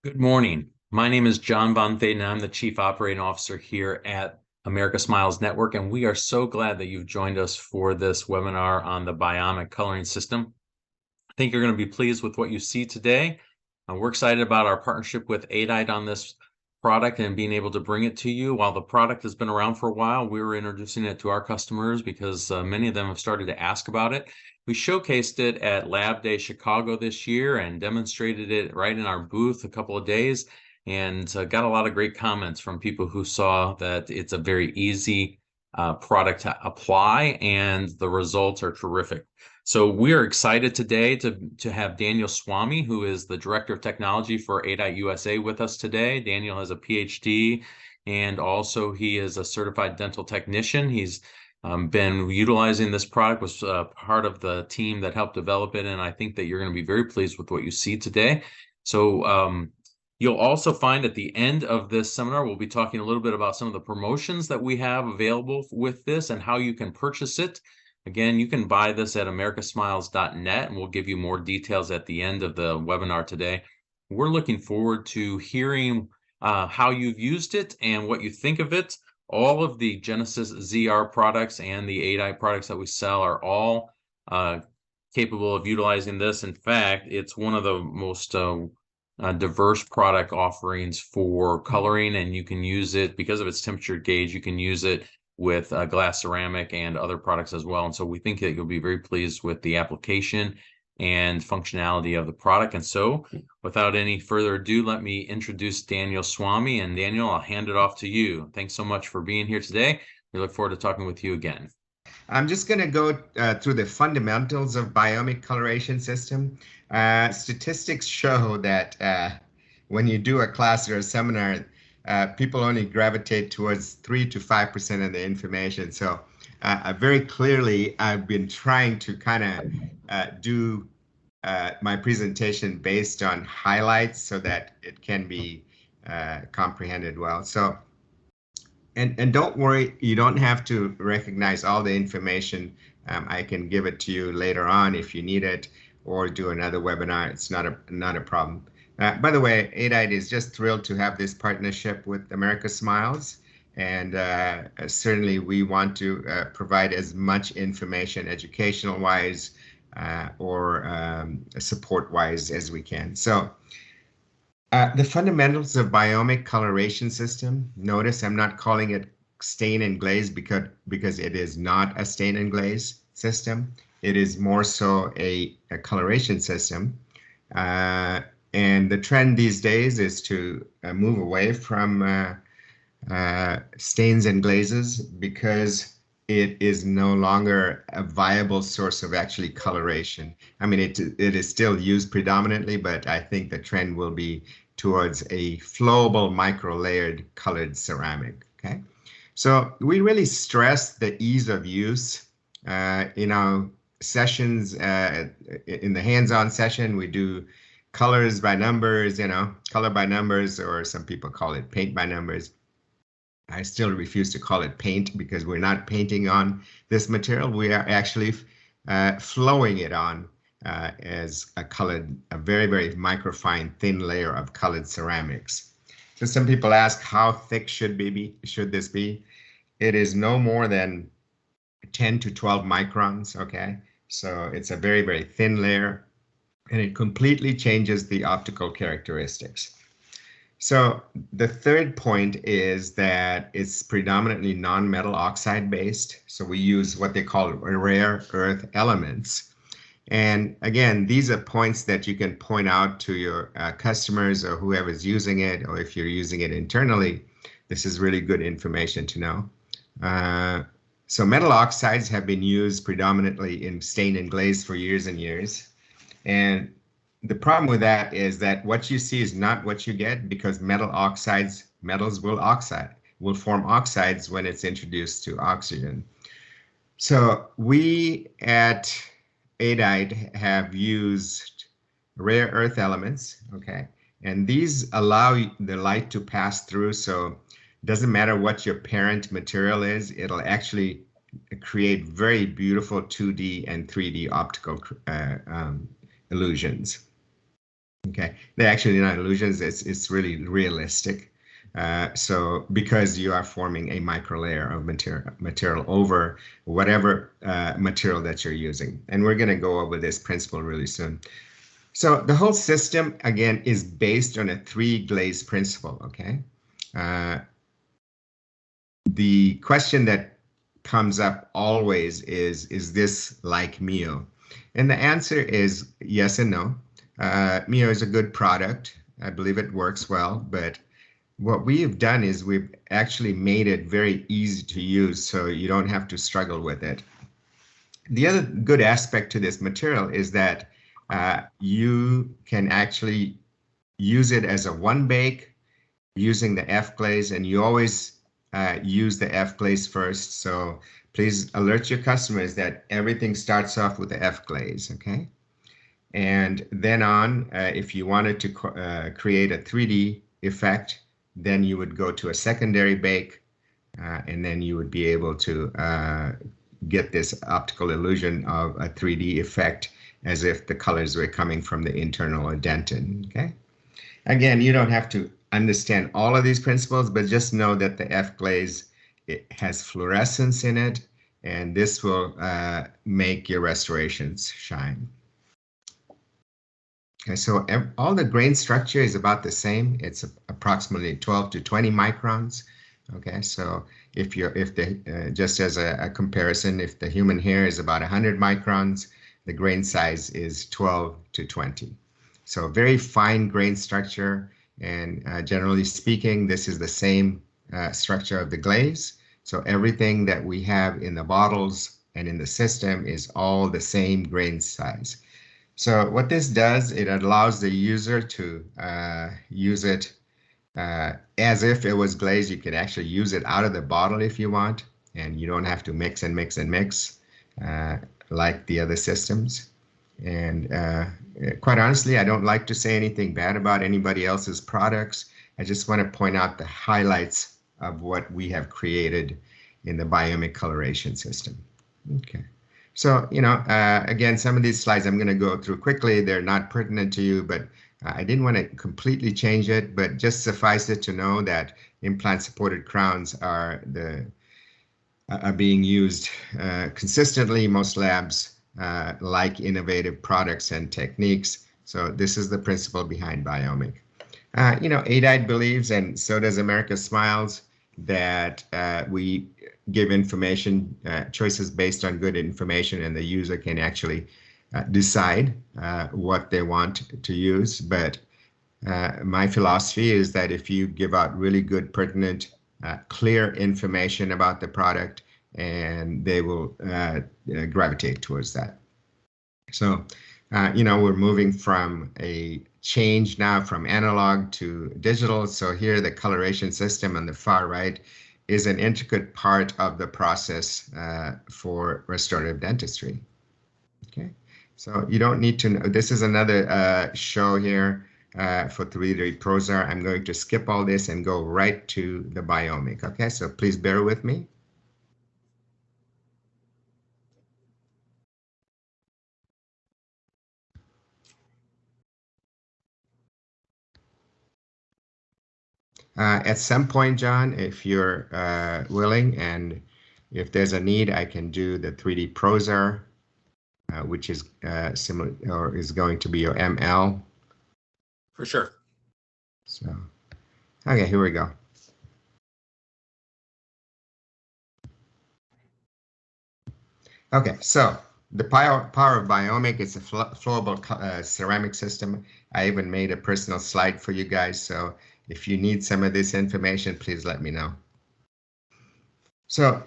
Good morning. My name is John Von Thaden. I'm the Chief Operating Officer here at America Smiles Network, and we are so glad that you've joined us for this webinar on the Biomic coloring system. I think you're going to be pleased with what you see today. We're excited about our partnership with Adite on this product and being able to bring it to you. While the product has been around for a while, we were introducing it to our customers because many of them have started to ask about it. We showcased it at Lab Day Chicago this year and demonstrated it right in our booth a couple of days, and got a lot of great comments from people who saw that it's a very easy product to apply and the results are terrific. So we are excited today to have Daniel Swamy, who is the Director of Technology for Adite USA, with us today. Daniel has a PhD, and also he is a certified dental technician. He's been utilizing this product, was part of the team that helped develop it, and I think that you're going to be very pleased with what you see today. So you'll also find at the end of this seminar, we'll be talking a little bit about some of the promotions that we have available with this and how you can purchase it. Again, you can buy this at americasmiles.net, and we'll give you more details at the end of the webinar today. We're looking forward to hearing how you've used it and what you think of it. All of the Genesis ZR products and the Adite products that we sell are all capable of utilizing this. In fact, it's one of the most diverse product offerings for coloring, and you can use it because of its temperature gauge. You can use it with glass ceramic and other products as well. And so we think that you'll be very pleased with the application and functionality of the product. And so without any further ado, let me introduce Daniel Swamy. And Daniel, I'll hand it off to you. Thanks so much for being here today. We look forward to talking with you again. I'm just going to go through the fundamentals of Biomic coloration system. Statistics show that when you do a class or a seminar, people only gravitate towards 3 to 5% of the information. So very clearly, I've been trying to kind of do my presentation based on highlights so that it can be comprehended well. So, and don't worry, you don't have to recognize all the information. I can give it to you later on if you need it, or do another webinar. It's not a problem. By the way, Adite is just thrilled to have this partnership with America Smiles, and certainly we want to provide as much information educational-wise or support-wise as we can. So the fundamentals of Biomic coloration system. Notice I'm not calling it stain and glaze because it is not a stain and glaze system. It is more so a coloration system. And the trend these days is to move away from stains and glazes because it is no longer a viable source of actually coloration. I mean, it is still used predominantly, but I think the trend will be towards a flowable micro-layered colored ceramic, okay? So we really stress the ease of use in our sessions. In the hands-on session, we do colors by numbers, color by numbers, or some people call it paint by numbers. I still refuse to call it paint because we're not painting on this material. We are actually flowing it on as a very, very microfine, thin layer of colored ceramics. So some people ask, how thick should this be? It is no more than 10 to 12 microns, okay? So it's a very, very thin layer, and it completely changes the optical characteristics. So the third point is that it's predominantly non-metal oxide based. So we use what they call rare earth elements. And again, these are points that you can point out to your customers or whoever's using it, or if you're using it internally, this is really good information to know. So metal oxides have been used predominantly in stain and glaze for years and years. And the problem with that is that what you see is not what you get, because metals will form oxides when it's introduced to oxygen. So we at Adite have used rare earth elements, okay? And these allow the light to pass through, so it doesn't matter what your parent material is, it'll actually create very beautiful 2D and 3D optical illusions. Okay, they're actually not illusions, it's really realistic. So because you are forming a micro layer of material over whatever material that you're using. And we're going to go over this principle really soon. So the whole system, again, is based on a 3-glaze principle, okay? The question that comes up always is this like Mio? And the answer is yes and no. Mio is a good product. I believe it works well, but what we have done is we've actually made it very easy to use, so you don't have to struggle with it. The other good aspect to this material is that you can actually use it as a one bake using the F-glaze, and you always use the F-glaze first. So please alert your customers that everything starts off with the F-glaze, okay? And then on, if you wanted to create a 3D effect, then you would go to a secondary bake, and then you would be able to get this optical illusion of a 3D effect as if the colors were coming from the internal dentin, okay? Again, you don't have to understand all of these principles, but just know that the F-glaze, it has fluorescence in it, and this will make your restorations shine. Okay, so all the grain structure is about the same. It's approximately 12 to 20 microns. Okay, so just as a comparison, if the human hair is about 100 microns, the grain size is 12 to 20. So very fine grain structure, and generally speaking, this is the same structure of the glaze. So everything that we have in the bottles and in the system is all the same grain size. So what this does, it allows the user to use it as if it was glaze. You can actually use it out of the bottle if you want, and you don't have to mix and mix and mix like the other systems. And quite honestly, I don't like to say anything bad about anybody else's products. I just want to point out the highlights of what we have created in the Biomic coloration system. Okay. So, again, some of these slides I'm going to go through quickly. They're not pertinent to you, but I didn't want to completely change it, but just suffice it to know that implant-supported crowns are being used consistently. Most labs like innovative products and techniques. So this is the principle behind Biomic. ADITE believes, and so does America Smiles, that we give information choices based on good information, and the user can actually decide what they want to use. But my philosophy is that if you give out really good, pertinent, clear information about the product, and they will gravitate towards that. So, we're moving from a change now from analog to digital. So here the coloration system on the far right is an intricate part of the process for restorative dentistry. Okay, so you don't need to know. This is another show here for 3D Prozar. I'm going to skip all this and go right to the Biomic. Okay, so please bear with me. At some point, John, if you're willing, and if there's a need, I can do the 3D Prozar, which is similar, or is going to be your ML. For sure. So, okay, here we go. Okay, so the Power of Biomic is a flowable ceramic system. I even made a personal slide for you guys, so if you need some of this information, please let me know. So,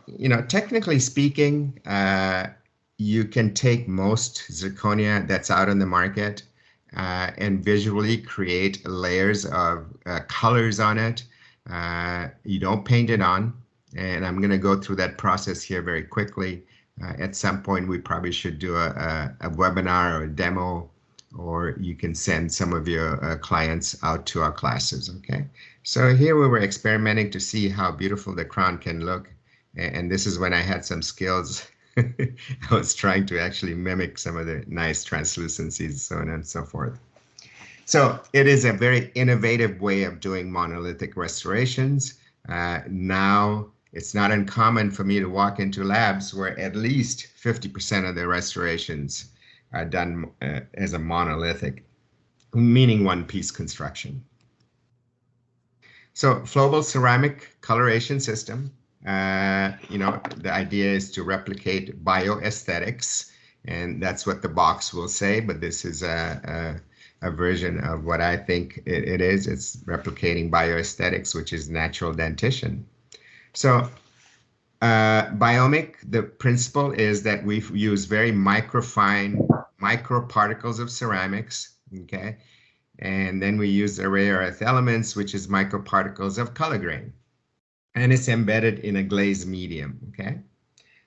technically speaking, you can take most zirconia that's out on the market and visually create layers of colors on it. You don't paint it on, and I'm going to go through that process here very quickly. At some point, we probably should do a webinar or a demo, or you can send some of your clients out to our classes, okay? So here we were experimenting to see how beautiful the crown can look, and this is when I had some skills. I was trying to actually mimic some of the nice translucencies, so on and so forth. So it is a very innovative way of doing monolithic restorations. Now, it's not uncommon for me to walk into labs where at least 50% of the restorations are done as a monolithic, meaning one-piece construction. So flowable ceramic coloration system, the idea is to replicate bioesthetics, and that's what the box will say, but this is a version of what I think it is. It's replicating bioesthetics, which is natural dentition. So Biomic, the principle is that we use very microfine microparticles of ceramics, okay? And then we use the rare earth elements, which is microparticles of color grain. And it's embedded in a glaze medium, okay?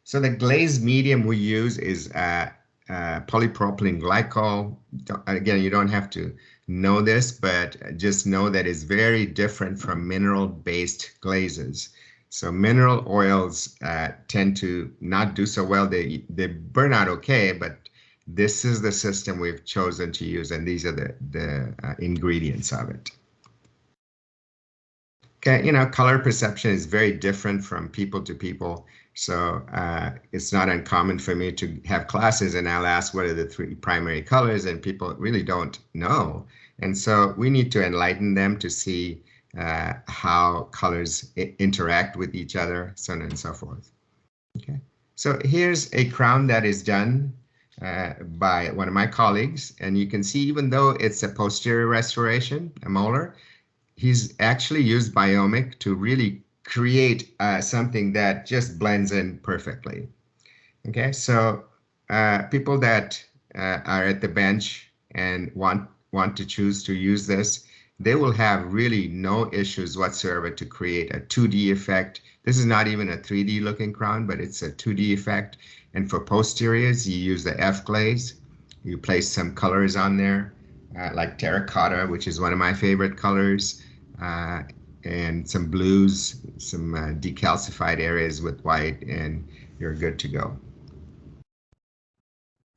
So the glaze medium we use is polypropylene glycol. Again, you don't have to know this, but just know that it's very different from mineral-based glazes. So mineral oils tend to not do so well. They burn out okay, but this is the system we've chosen to use, and these are the ingredients of it. Okay, color perception is very different from people to people. So it's not uncommon for me to have classes and I'll ask what are the 3 primary colors, and people really don't know. And so we need to enlighten them to see how colors interact with each other, so on and so forth. Okay, so here's a crown that is done by one of my colleagues, and you can see even though it's a posterior restoration, a molar, he's actually used Biomic to really create something that just blends in perfectly. Okay, so people that are at the bench and want to choose to use this, they will have really no issues whatsoever to create a 2D effect. This is not even a 3D looking crown, but it's a 2D effect. And for posteriors, you use the F glaze. You place some colors on there, like terracotta, which is one of my favorite colors, and some blues, some decalcified areas with white, and you're good to go.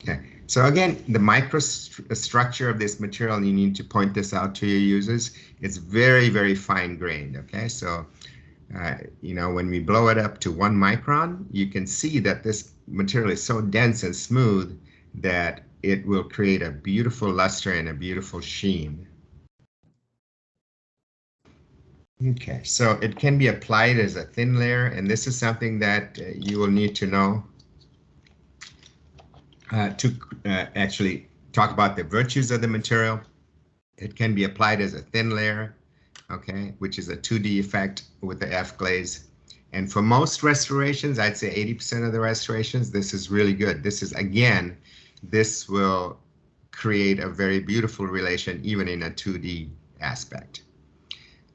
Okay, so again, the microstructure of this material, and you need to point this out to your users, it's very, very fine grained, okay? So, when we blow it up to 1 micron, you can see that this material is so dense and smooth that it will create a beautiful luster and a beautiful sheen. Okay, so it can be applied as a thin layer, and this is something that you will need to know to actually talk about the virtues of the material. It can be applied as a thin layer, okay, which is a 2D effect with the F glaze. And for most restorations, I'd say 80% of the restorations, this is really good. This is, again, this will create a very beautiful relation even in a 2D aspect.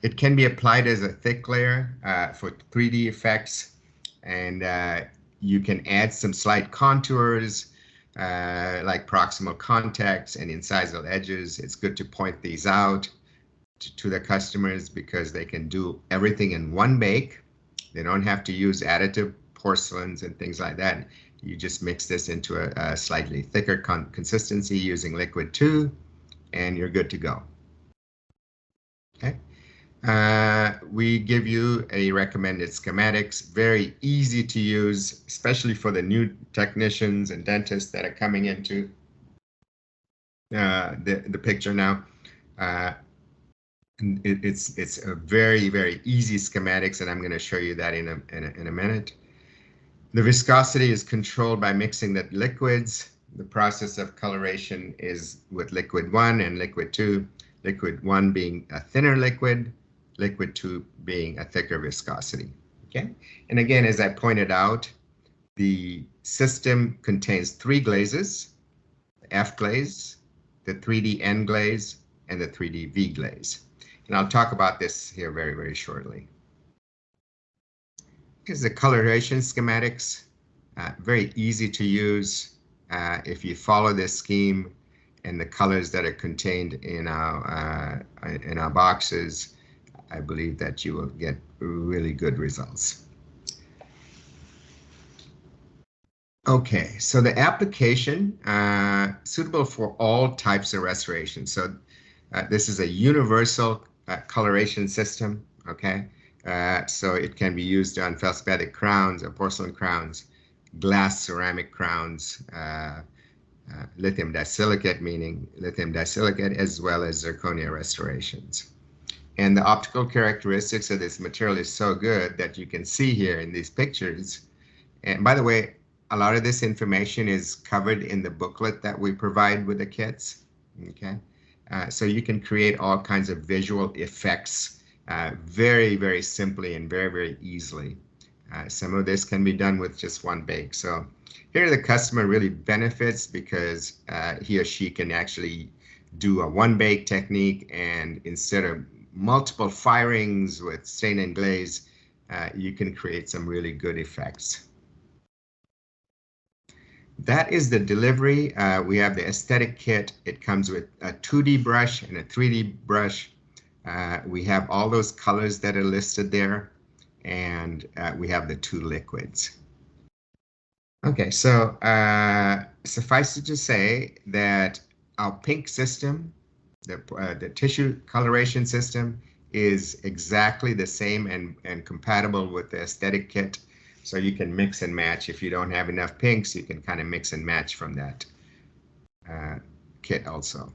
It can be applied as a thick layer for 3D effects, and you can add some slight contours like proximal contacts and incisal edges. It's good to point these out to the customers because they can do everything in one bake. They don't have to use additive porcelains and things like that. You just mix this into a slightly thicker consistency using liquid 2, and you're good to go. Okay. We give you a recommended schematics, very easy to use, especially for the new technicians and dentists that are coming into the picture now. It's a very, very easy schematics, and I'm going to show you that in a minute. The viscosity is controlled by mixing the liquids. The process of coloration is with liquid 1 and liquid 2. Liquid 1 being a thinner liquid, liquid 2 being a thicker viscosity. Okay, and again, as I pointed out, the system contains 3 glazes: the F glaze, the 3D N glaze, and the 3D V glaze. And I'll talk about this here very, very shortly. Here's the coloration schematics, very easy to use. If you follow this scheme and the colors that are contained in our boxes, I believe that you will get really good results. Okay, so the application suitable for all types of restoration. So This is a universal coloration system, okay? So it can be used on feldspathic crowns or porcelain crowns, glass ceramic crowns, lithium disilicate, meaning lithium disilicate, as well as zirconia restorations. And the optical characteristics of this material is so good that you can see here in these pictures. And by the way, a lot of this information is covered in the booklet that we provide with the kits, okay? So you can create all kinds of visual effects very, very simply and very, very easily. Some of this can be done with just one bake. So here the customer really benefits because he or she can actually do a one bake technique, and instead of multiple firings with stain and glaze, you can create some really good effects. That is the delivery. We have the aesthetic kit. It comes with a 2D brush and a 3D brush. We have all those colors that are listed there, and we have the 2 liquids. Okay, so suffice it to say that our pink system, the tissue coloration system, is exactly the same and compatible with the aesthetic kit. So you can mix and match. If you don't have enough pinks, you can kind of mix and match from that kit also.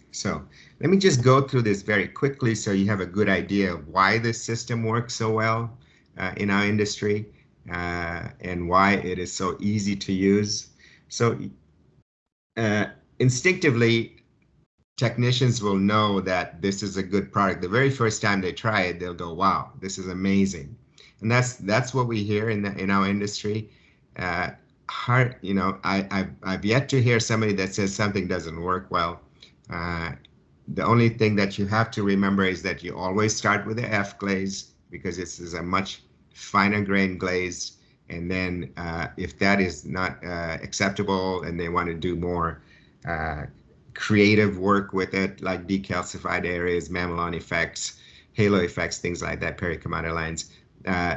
So let me just go through this very quickly so you have a good idea of why this system works so well in our industry and why it is so easy to use. So instinctively, technicians will know that this is a good product. The very first time they try it, they'll go, wow, this is amazing. And that's what we hear in our industry. You know, I've yet to hear somebody that says something doesn't work well. The only thing that you have to remember is that you always start with the F glaze, because this is a much finer grain glaze. And then if that is not acceptable and they want to do more creative work with it, like decalcified areas, mamelon effects, halo effects, things like that, perichromatic lines,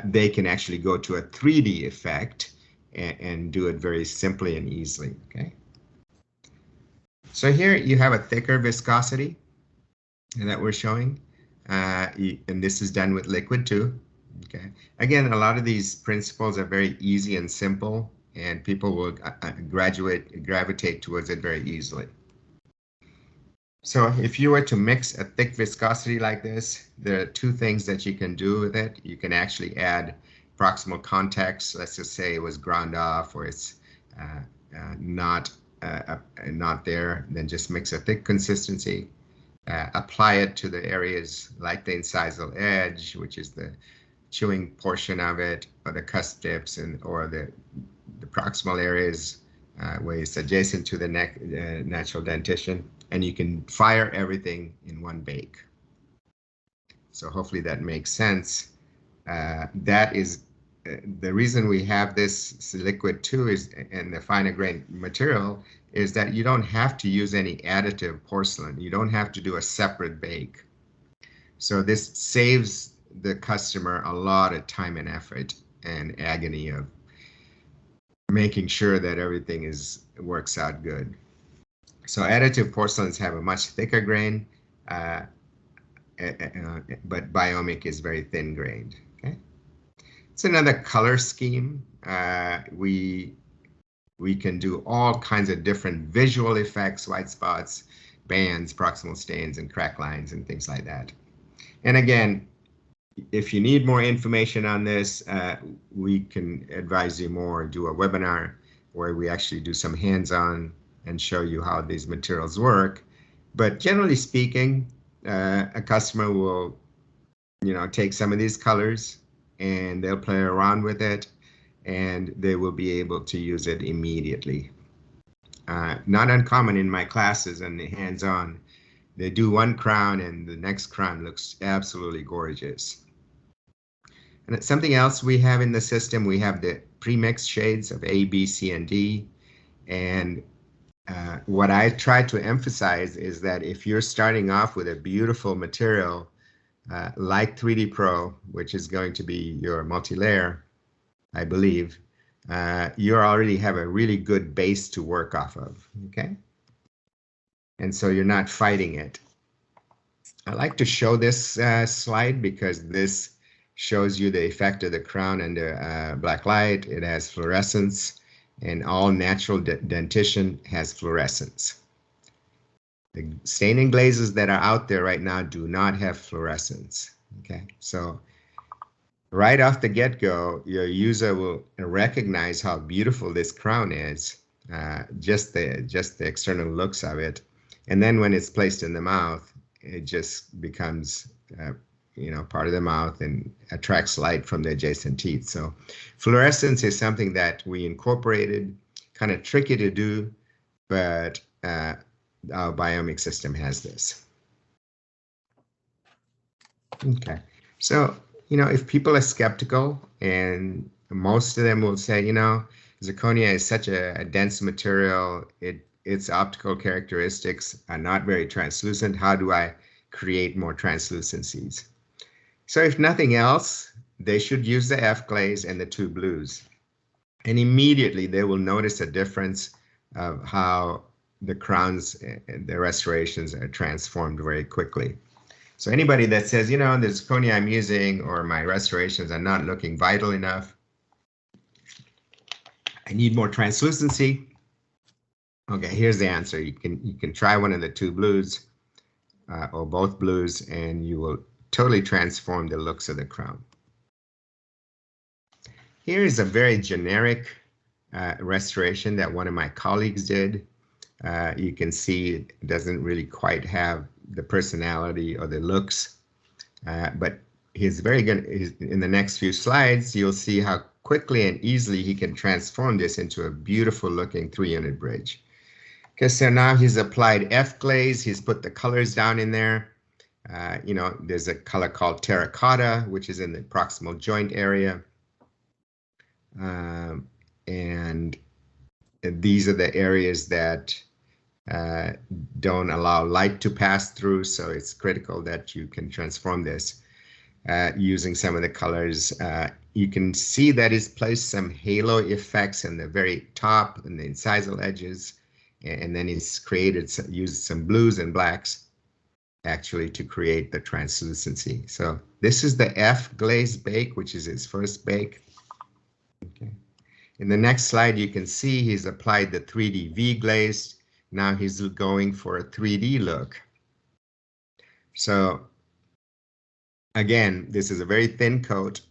they can actually go to a 3D effect and do it very simply and easily, okay? So here you have a thicker viscosity that we're showing, and this is done with liquid too, okay? Again, a lot of these principles are very easy and simple, and people will gravitate towards it very easily. So if you were to mix a thick viscosity like this, there are 2 things that you can do with it. You can actually add proximal context. Let's just say it was ground off or it's not there. Then just mix a thick consistency. Apply it to the areas like the incisal edge, which is the chewing portion of it, or the cusp tips, or the proximal areas where it's adjacent to the natural dentition. And you can fire everything in one bake. So hopefully that makes sense. That is the reason we have this liquid too, is, and the finer grain material, is that you don't have to use any additive porcelain. You don't have to do a separate bake. So this saves the customer a lot of time and effort and agony of making sure that everything works out good. So additive porcelains have a much thicker grain, but Biomic is very thin grained. Okay, it's another color scheme. We can do all kinds of different visual effects, white spots, bands, proximal stains, and crack lines, and things like that. And again, if you need more information on this, we can advise you more, do a webinar where we actually do some hands-on and show you how these materials work. But generally speaking, a customer will, take some of these colors and they'll play around with it, and they will be able to use it immediately. Not uncommon in my classes and the hands-on. They do one crown and the next crown looks absolutely gorgeous. And something else we have in the system, we have the pre-mixed shades of A, B, C, and D. And what I try to emphasize is that if you're starting off with a beautiful material like 3D Pro, which is going to be your multi-layer, I believe, you already have a really good base to work off of, okay? And so you're not fighting it. I like to show this slide because this shows you the effect of the crown under black light. It has fluorescence, and all natural dentition has fluorescence. The staining glazes that are out there right now do not have fluorescence. Okay, so right off the get-go, your user will recognize how beautiful this crown is, just the external looks of it, and then when it's placed in the mouth, it just becomes part of the mouth and attracts light from the adjacent teeth. So fluorescence is something that we incorporated, kind of tricky to do, but our Biomic system has this. Okay, so if people are skeptical, and most of them will say, zirconia is such a dense material, its optical characteristics are not very translucent. How do I create more translucencies? So if nothing else, they should use the F glaze and the two blues. And immediately they will notice a difference of how the crowns, the restorations are transformed very quickly. So anybody that says, the zirconia I'm using or my restorations are not looking vital enough, I need more translucency. Okay, here's the answer. You can try one of the two blues or both blues, and you will totally transform the looks of the crown. Here is a very generic restoration that one of my colleagues did. You can see it doesn't really quite have the personality or the looks, but he's very good. In the next few slides, you'll see how quickly and easily he can transform this into a beautiful looking 3-unit bridge. Okay, so now he's applied F glaze. He's put the colors down in there. There's a color called terracotta, which is in the proximal joint area. And these are the areas that don't allow light to pass through, so it's critical that you can transform this using some of the colors. You can see that he's placed some halo effects in the very top and the incisal edges, and then he's used some blues and blacks actually to create the translucency. So this is the F glaze bake, which is his first bake. Okay. In the next slide, you can see he's applied the 3D V glaze. Now he's going for a 3D look. So again, this is a very thin coat.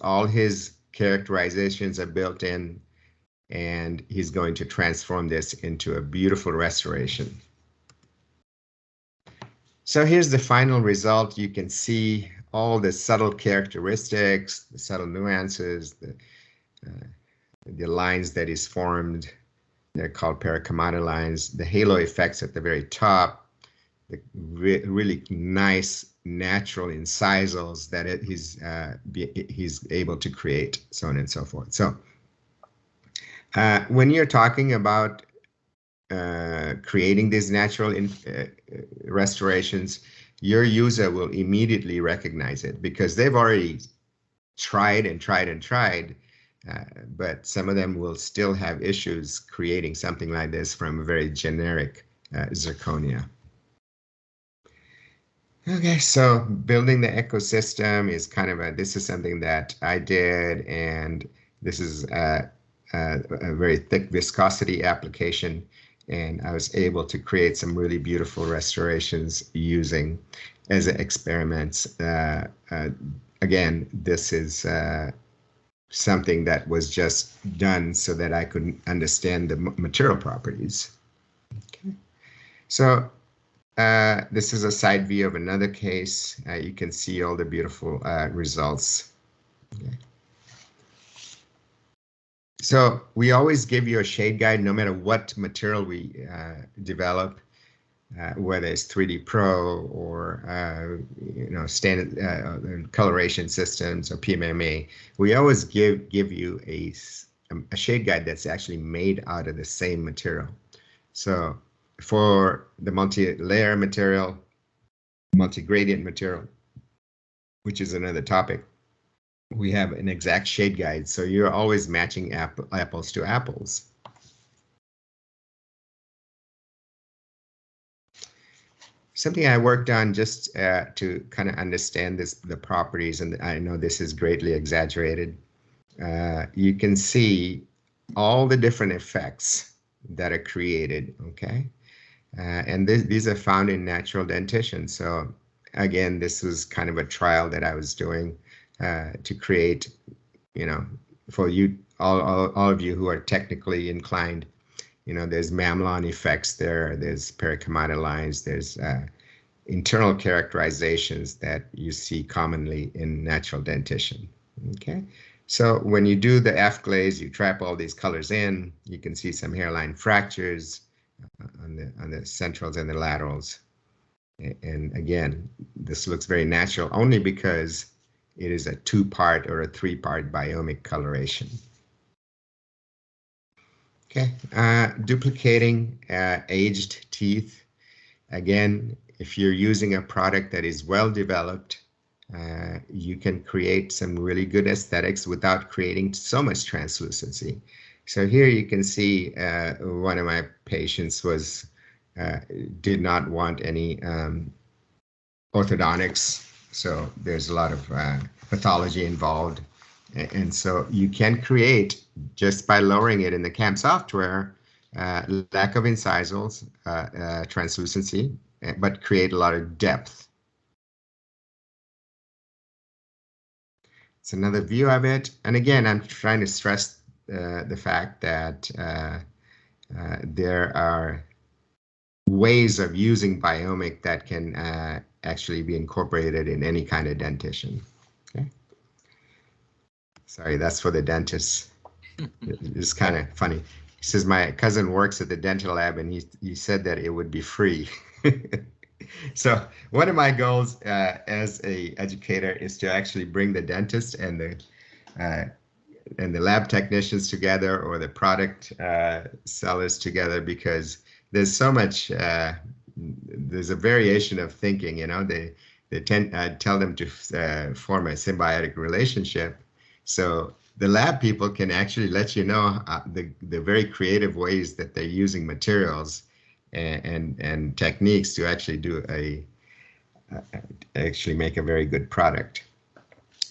All his characterizations are built in, and he's going to transform this into a beautiful restoration. So here's the final result. You can see all the subtle characteristics, the subtle nuances, the lines that is formed. They're called paracomata lines. The halo effects at the very top, the really nice natural incisals that he's able to create, so on and so forth. So when you're talking about creating these natural restorations, your user will immediately recognize it because they've already tried and tried and tried, but some of them will still have issues creating something like this from a very generic zirconia. Okay, so building the ecosystem is kind of this is something that I did, and this is a very thick viscosity application, and I was able to create some really beautiful restorations using as experiments. Again, this is something that was just done so that I could understand the material properties. Okay. So this is a side view of another case. You can see all the beautiful results. Okay. So we always give you a shade guide no matter what material we develop, whether it's 3D Pro or standard coloration systems or PMMA. We always give you a shade guide that's actually made out of the same material. So for the multi-layer material, multi-gradient material, which is another topic, we have an exact shade guide, so you're always matching apples to apples. Something I worked on just to kind of understand the properties, and I know this is greatly exaggerated. You can see all the different effects that are created, okay? And these are found in natural dentition. So again, this was kind of a trial that I was doing to create, for you, all of you who are technically inclined, there's mamelon effects there, there's perichomata lines, there's internal characterizations that you see commonly in natural dentition, okay? So when you do the F-glaze, you trap all these colors in, you can see some hairline fractures on the centrals and the laterals. And again, this looks very natural only because it is a 2-part or a 3-part biomic coloration. Okay, duplicating aged teeth. Again, if you're using a product that is well developed, you can create some really good aesthetics without creating so much translucency. So here you can see one of my patients was did not want any orthodontics, so there's a lot of pathology involved. And so you can create, just by lowering it in the CAM software, lack of incisals, translucency, but create a lot of depth. It's another view of it. And again, I'm trying to stress the fact that there are ways of using Biomic that can actually be incorporated in any kind of dentition. Okay. Sorry, that's for the dentist. It's kind of funny. He says my cousin works at the dental lab, and he said that it would be free. So one of my goals as a educator is to actually bring the dentist and the lab technicians together, or the product sellers together, because there's so much. There's a variation of thinking. They tell them to form a symbiotic relationship. So the lab people can actually let you know the very creative ways that they're using materials and techniques to actually do actually make a very good product.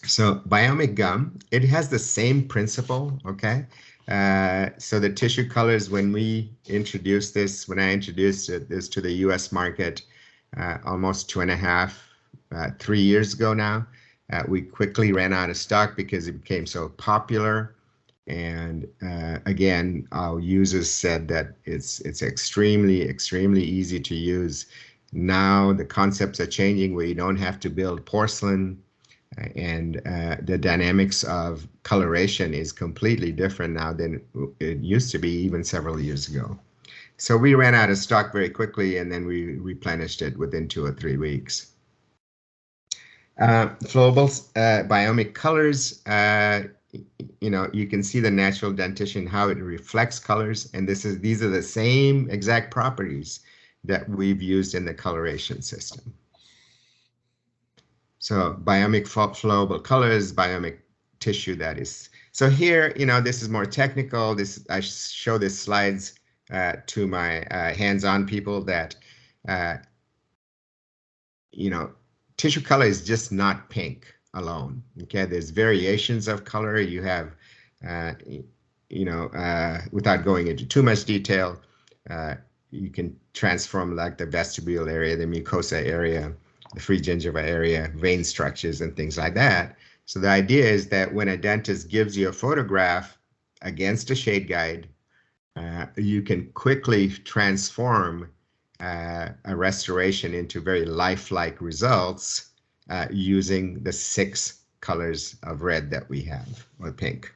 So Biomic gum, it has the same principle, okay? So the tissue colors, when I introduced this to the US market almost 2.5, 3 years ago now, we quickly ran out of stock because it became so popular. And again, our users said that it's extremely, extremely easy to use. Now the concepts are changing where you don't have to build porcelain, and the dynamics of coloration is completely different now than it used to be even several years ago. So we ran out of stock very quickly, and then we replenished it within 2 or 3 weeks. Flowable Biomic colors, you can see the natural dentition, how it reflects colors, and these are the same exact properties that we've used in the coloration system. So Biomic flowable colors, Biomic tissue, that is. So here, this is more technical. I show these slides to my hands-on people that, tissue color is just not pink alone. Okay, there's variations of color. You have, without going into too much detail, you can transform like the vestibule area, the mucosa area, the free gingiva area, vein structures, and things like that. So the idea is that when a dentist gives you a photograph against a shade guide, you can quickly transform a restoration into very lifelike results using the 6 colors of red that we have, or pink.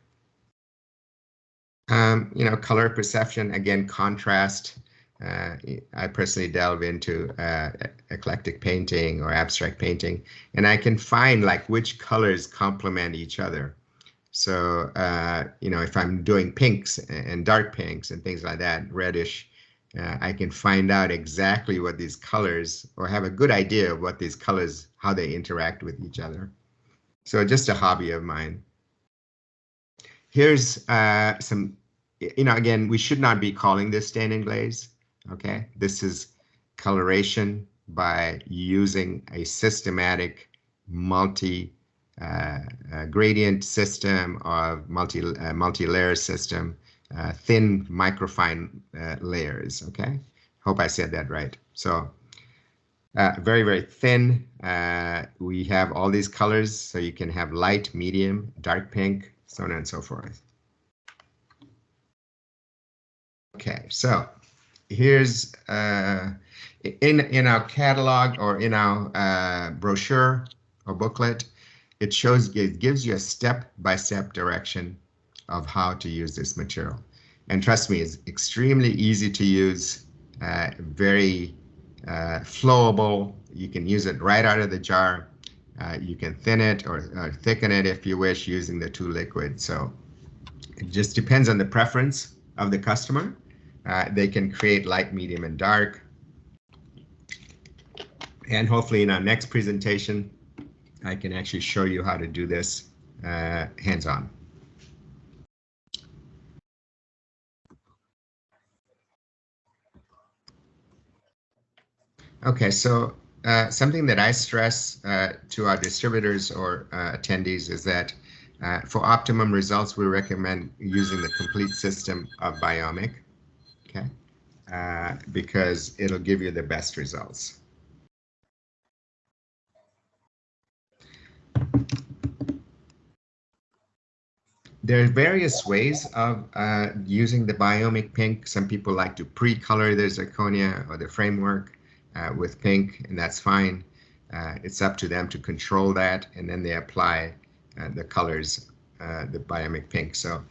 Color perception, again, contrast. I personally delve into eclectic painting or abstract painting, and I can find like which colors complement each other. So, if I'm doing pinks and dark pinks and things like that, reddish, I can find out exactly what these colors, or have a good idea of what these colors, how they interact with each other. So just a hobby of mine. Here's some, again, we should not be calling this stain and glaze. Okay, this is coloration by using a systematic multi gradient system of multi-layer system, thin microfine layers. Okay, hope I said that right. So very, very thin. We have all these colors, so you can have light, medium, dark pink, so on and so forth. Okay, so here's in our catalog or in our brochure or booklet, it gives you a step-by-step direction of how to use this material. And trust me, it's extremely easy to use, very flowable. You can use it right out of the jar. You can thin it or thicken it if you wish using the two liquids. So it just depends on the preference of the customer. They can create light, medium, and dark. And hopefully in our next presentation, I can actually show you how to do this hands-on. Okay, so something that I stress to our distributors or attendees is that for optimum results, we recommend using the complete system of Biomic, okay, because it'll give you the best results. There are various ways of using the Biomic pink. Some people like to pre-color their zirconia or the framework with pink, and that's fine. It's up to them to control that, and then they apply the colors, the Biomic pink. So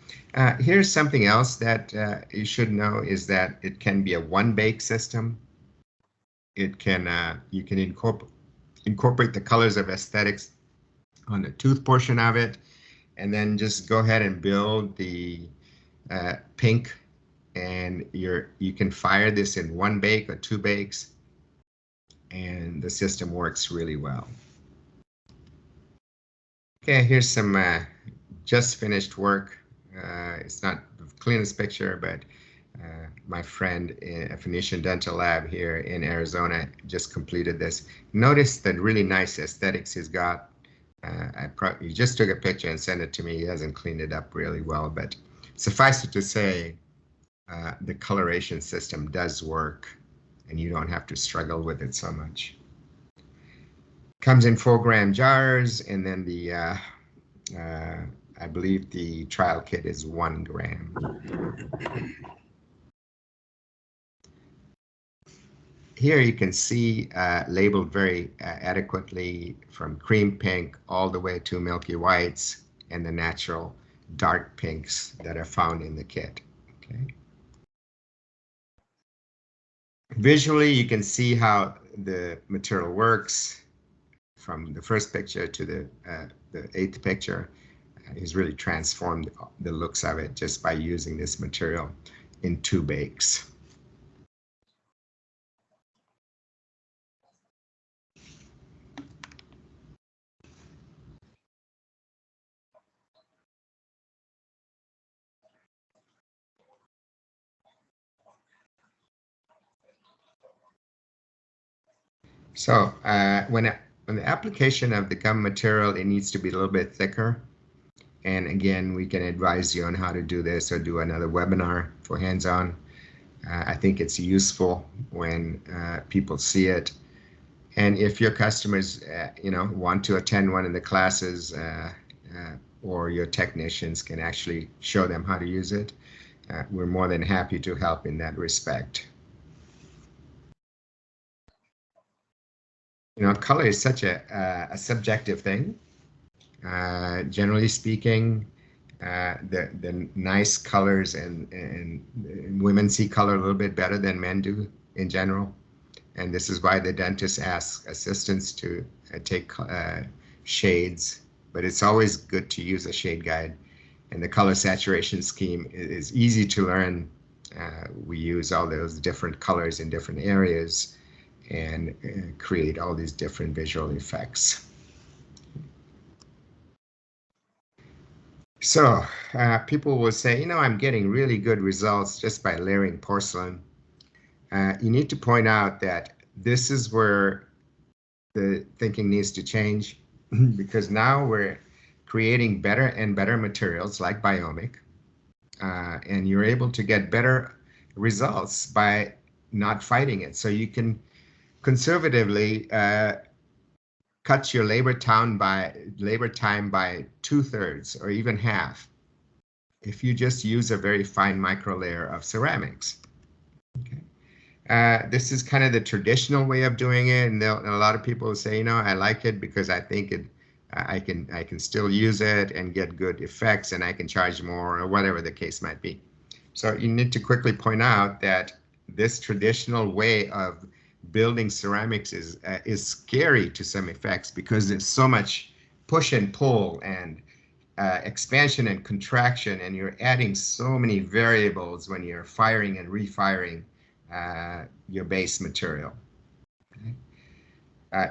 here's something else that you should know is that it can be a one-bake system. It can you can incorporate the colors of aesthetics on the tooth portion of it, and then just go ahead and build the pink, and you can fire this in one bake or two bakes, and the system works really well. Okay, here's some just finished work. It's not the cleanest picture, but my friend in a Phoenician Dental Lab here in Arizona just completed this. Notice the really nice aesthetics he's got. He just took a picture and sent it to me. He hasn't cleaned it up really well, but suffice it to say, the coloration system does work, and you don't have to struggle with it so much. Comes in 4-gram jars, and then the I believe the trial kit is 1 gram. Here you can see labeled very adequately from cream pink all the way to milky whites and the natural dark pinks that are found in the kit. Okay. Visually, you can see how the material works from the first picture to the 8th picture. He's really transformed the looks of it just by using this material in 2 bakes. So when the application of the gum material, it needs to be a little bit thicker. And again, we can advise you on how to do this or do another webinar for hands-on. I think it's useful when people see it. And if your customers, want to attend one of the classes or your technicians can actually show them how to use it, we're more than happy to help in that respect. Color is such a subjective thing. Generally speaking, the nice colors and women see color a little bit better than men do in general. And this is why the dentist asks assistants to take shades, but it's always good to use a shade guide. And the color saturation scheme is easy to learn. We use all those different colors in different areas and create all these different visual effects. So people will say, I'm getting really good results just by layering porcelain. You need to point out that this is where the thinking needs to change because now we're creating better and better materials like Biomic, and you're able to get better results by not fighting it. So you can conservatively cut your labor time by 2/3 or even half if you just use a very fine micro layer of ceramics. Okay. This is kind of the traditional way of doing it, and a lot of people will say, I like it because I think I can still use it and get good effects, and I can charge more, or whatever the case might be. So you need to quickly point out that this traditional way of building ceramics is scary to some effects because there's so much push and pull and expansion and contraction, and you're adding so many variables when you're firing and refiring your base material. Okay.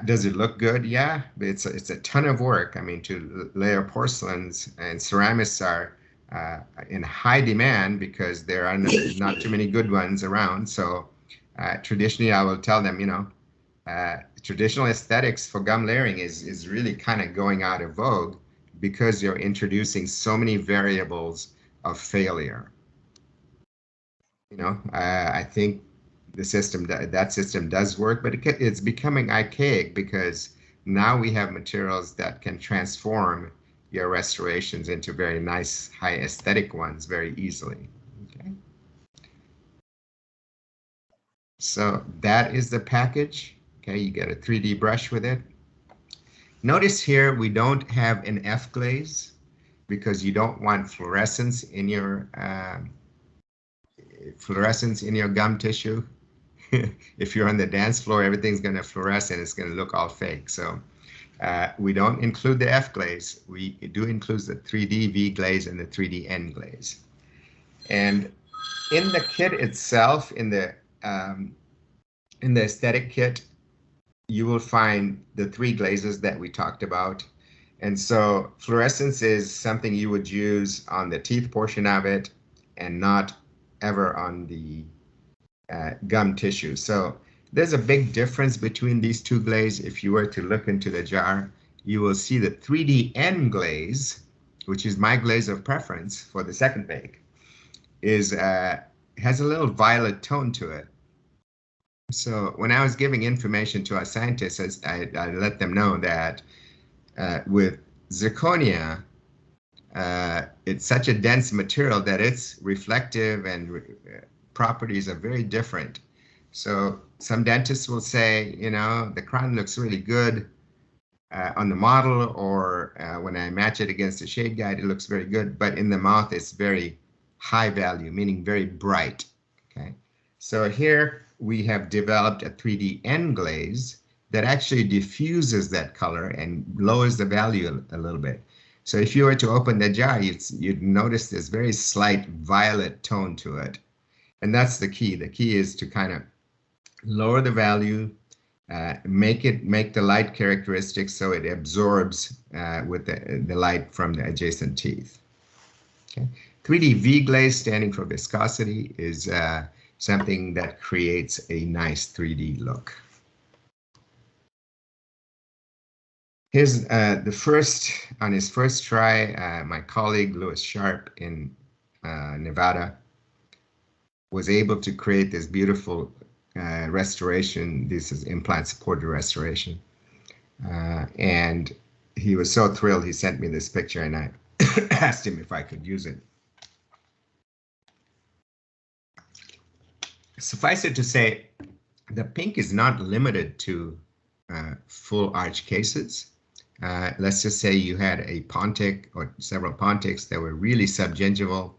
Does it look good? Yeah, but it's a ton of work. I mean, to layer porcelains and ceramics are in high demand because there are not too many good ones around. So traditionally, I will tell them, traditional aesthetics for gum layering is really kind of going out of vogue because you're introducing so many variables of failure. I think that system does work, but it's becoming archaic because now we have materials that can transform your restorations into very nice, high aesthetic ones very easily. Okay. So that is the package. Okay, you get a 3D brush with it. Notice here we don't have an F glaze because you don't want fluorescence in your gum tissue. If you're on the dance floor, everything's going to fluoresce and it's going to look all fake. So we don't include the F glaze. We do include the 3D V glaze and the 3D N glaze. And in the kit itself, in the aesthetic kit, you will find the 3 glazes that we talked about. And so fluorescence is something you would use on the teeth portion of it and not ever on the gum tissue. So there's a big difference between these 2 glazes. If you were to look into the jar, you will see the 3D N glaze, which is my glaze of preference for the second bake, has a little violet tone to it. So when I was giving information to our scientists, I let them know that with zirconia, it's such a dense material that its reflective and properties are very different. So some dentists will say, the crown looks really good on the model, or when I match it against the shade guide, it looks very good, but in the mouth it's very high value, meaning very bright. Okay, so here we have developed a 3D N glaze that actually diffuses that color and lowers the value a little bit. So if you were to open the jar, you'd notice this very slight violet tone to it. And that's the key. The key is to kind of lower the value, make the light characteristics so it absorbs with the light from the adjacent teeth. Okay. 3D V glaze, standing for viscosity, is something that creates a nice 3D look. Here's on his first try, my colleague Louis Sharp in Nevada was able to create this beautiful restoration. This is implant supported restoration. And he was so thrilled, he sent me this picture and I asked him if I could use it. Suffice it to say, the pink is not limited to full arch cases. Let's just say you had a Pontic or several Pontics that were really subgingival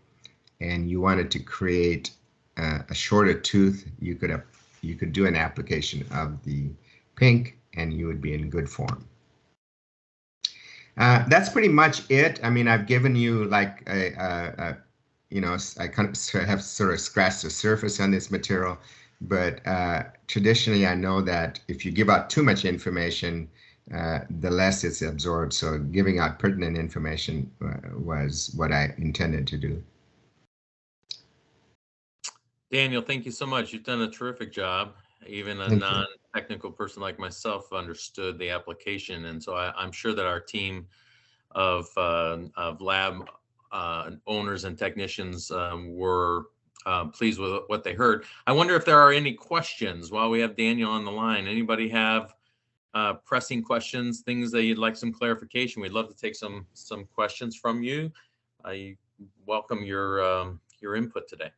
and you wanted to create a shorter tooth. You could do an application of the pink and you would be in good form. That's pretty much it. I mean, I've given you like I kind of have sort of scratched the surface on this material, but traditionally I know that if you give out too much information, the less it's absorbed. So giving out pertinent information was what I intended to do. Daniel, thank you so much. You've done a terrific job. Even a Thank you. non-technical person like myself understood the application. And so I'm sure that our team of lab owners and technicians were pleased with what they heard. I wonder if there are any questions while we have Daniel on the line. Anybody have pressing questions, things that you'd like some clarification? We'd love to take some questions from you. I welcome your input today.